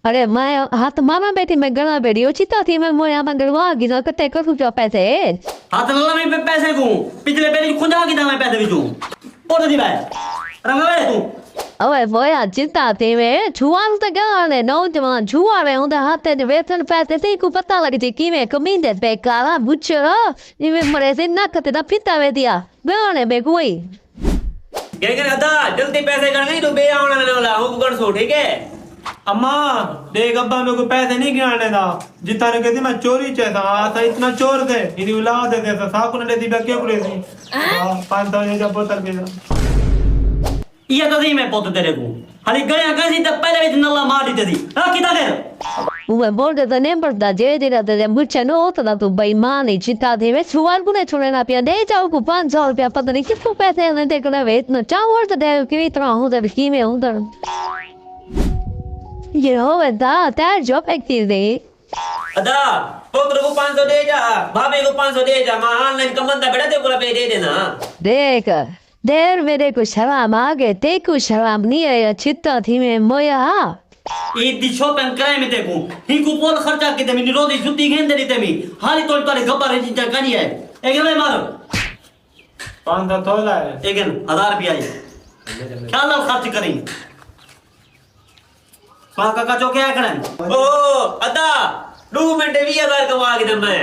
अरे मैं हाथ मामा बेटी में गला बेटी चिता थी मैं मोया मंगलवा गिना कते कर कुछ पैसे हाथ लल्ला में पैसे को पिछले पेरी खुदा की दाम पैसे बिचू और दी भाई रंगवे तू अरे मोया चिंता थी मैं छुआन तक गला ने नौजवान छुआ रहे उनके हाथ में वेतन पैसे से को पता लग थी कि मैं कमींदे बेकारा बुचरा ये मरे से ना कते ना पिता वे दिया बेने बे कोई क्या अदा जल्दी पैसे कर नहीं तो बे आने वाला हूं कर सो ठीक है। अम्मा देख अब्बा मेरे को पैसे नहीं गिनाने था जितना ने कहती मैं चोरी चाहता था इतना चोर थे इन्हीं उला देते थे साकू ने देती क्या करे थी 5,000 का बोतल पीना ये तो नहीं मैं पोत तेरे को हाली गया कैसी तब पहले भी नल्ला मार दी थी हां कितना देर वो बोल देता नहीं पड़ता जे दे रहा था मुझे नो होता तो बेईमान चिंता थी मैं छुआन को नहीं छोड़ना पिया दे जाओ को 500 रुपया पता नहीं किसको पैसे लेने को ना वेतन चार वर्ष दे कि इतना होता है कि मैं उधर ये हो बता तेरा जॉब एक्टिविटी अदा पोत्र को 500 दे जा भाभी को 500 दे जा मैं ऑनलाइन कमांदा बेटा तेरे को पे दे देना देख देर मेरे को शराब आ गए ते को शराब नहीं है चित्ता थी मैं मोया ये दी शॉपिंग कराए में देखो ही को पोल खर्चा के ते मिनी रोजी जुती घेन दे ते मी हाली तोड़ तोड़े गब्बर जी जा करी है एक ले मारो 500 तोला है एक 1000 रुपया है क्या ना खर्च करें मां काका जो क्या करन ओ अदा 2 मिनट 20,000 कमा के दम मैं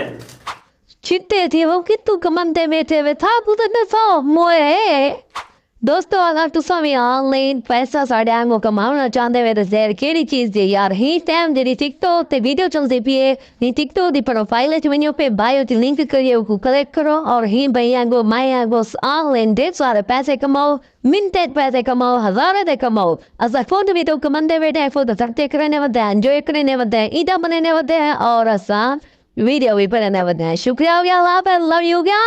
चित्ते थी वो कितु कमंदे में थे वे था बुध न सो मोए दोस्तों अगर तुम भी ऑनलाइन पैसा साढ़े आंगो कमाना चाहते हो तो जैर केड़ी चीज दे यार ही टाइम जेडी टिकटॉक ते वीडियो चलती पी है नी टिकटॉक दी प्रोफाइल है वनियो पे बायो दी लिंक करियो को क्लिक करो और ही भाई आंगो माय आंगो ऑनलाइन ढेर सारे पैसे कमाओ मिनटेड पैसे कमाओ हजारों दे कमाओ असा फोन वीडियो कमांदे बैठे फोटो सकते करने वदे एंजॉय करने वदे ईदा बनने वदे और असा वीडियो भी बनने वदे शुक्रिया हो गया लव यू क्या